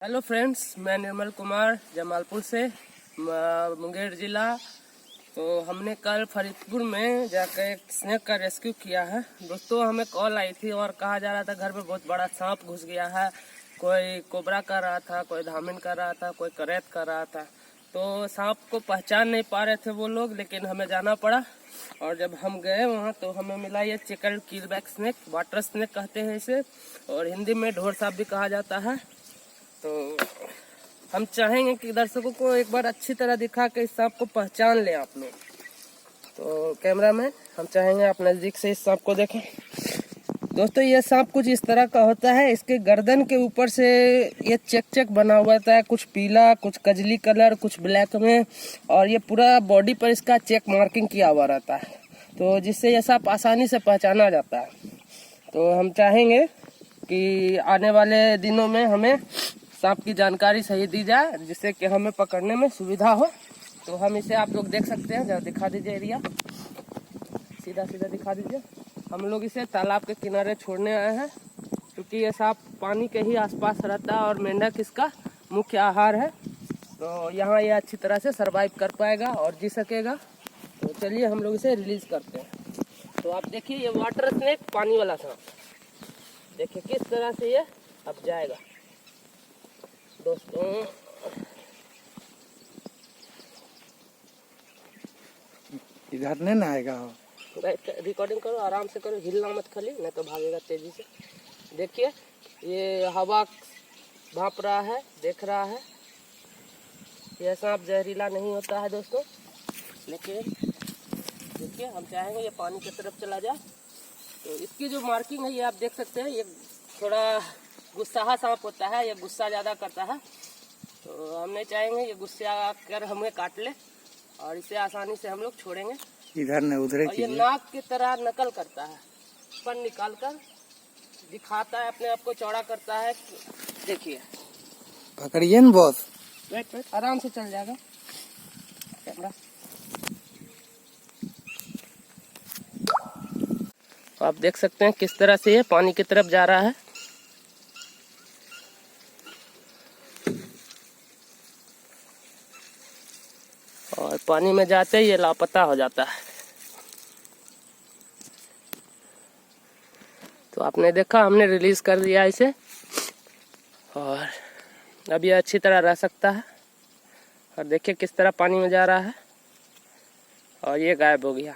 Hello friends, मैं निर्मल कुमार जमालपुर से मुंगेर जिला। तो हमने कल फरीदपुर में जाकर एक स्नेक का रेस्क्यू किया है। दोस्तों, हमें कॉल आई थी और कहा जा रहा था घर में बहुत बड़ा सांप घुस गया है। कोई कोबरा कर रहा था, कोई धामिन कर रहा था, कोई करैत कर रहा था। तो सांप को पहचान नहीं पा रहे थे वो लोग, लेकिन हमें जाना पड़ा। और जब हम गए वहाँ तो हमें मिला ये chicken keelback snake, water snake कहते हैं इसे, और हिंदी में ढोर सांप भी कहा जाता है। तो हम चाहेंगे कि दर्शकों को एक बार अच्छी तरह दिखा के इस सांप को पहचान ले आप लोग। तो कैमरामैन, हम चाहेंगे आप नज़दीक से इस सांप को देखें। दोस्तों, ये सांप कुछ इस तरह का होता है। इसके गर्दन के ऊपर से ये चेक चेक बना हुआ होता है, कुछ पीला, कुछ कजली कलर, कुछ ब्लैक में, और ये पूरा बॉडी पर इसका चेक मार्किंग किया हुआ रहता है, तो जिससे यह सांप आसानी से पहचाना जाता है। तो हम चाहेंगे कि आने वाले दिनों में हमें सांप की जानकारी सही दी जाए, जिससे कि हमें पकड़ने में सुविधा हो। तो हम इसे आप लोग देख सकते हैं, जरा दिखा दीजिए एरिया, सीधा सीधा दिखा दीजिए। हम लोग इसे तालाब के किनारे छोड़ने आए हैं, क्योंकि ये सांप पानी के ही आसपास रहता है और मेंढक इसका मुख्य आहार है। तो यहाँ ये अच्छी तरह से सरवाइव कर पाएगा और जी सकेगा। तो चलिए हम लोग इसे रिलीज करते हैं। तो आप देखिए, ये वाटर स्नेक, पानी वाला सांप, देखिए किस तरह से ये अब जाएगा। दोस्तों, इधर नहीं ना आएगा। रिकॉर्डिंग करो, आराम से करो, हिलना मत खाली, नहीं तो भागेगा तेजी से। देखिए, ये हवा भाप रहा है, देख रहा है। यह सांप जहरीला नहीं होता है दोस्तों, लेकिन देखिए हम चाहेंगे ये पानी की तरफ चला जाए। तो इसकी जो मार्किंग है ये आप देख सकते हैं। ये थोड़ा गुस्साहा सांप होता है, ये गुस्सा ज़्यादा करता है। तो हम नहीं चाहेंगे ये गुस्सा कर हमें काट ले, और इसे आसानी से हम लोग छोड़ेंगे। इधर न उधर। और ये नाक की तरह नकल करता है, फन निकाल कर दिखाता है, अपने आप को चौड़ा करता है। देखिए, पकड़िए न बॉस। वेट वेट, आराम से चल जाएगा कैमरा। आप देख सकते हैं किस तरह से ये पानी की तरफ जा रहा है। और पानी में जाते ही ये लापता हो जाता है। तो आपने देखा, हमने रिलीज कर दिया इसे, और अब ये अच्छी तरह रह सकता है। और देखिए किस तरह पानी में जा रहा है, और ये गायब हो गया।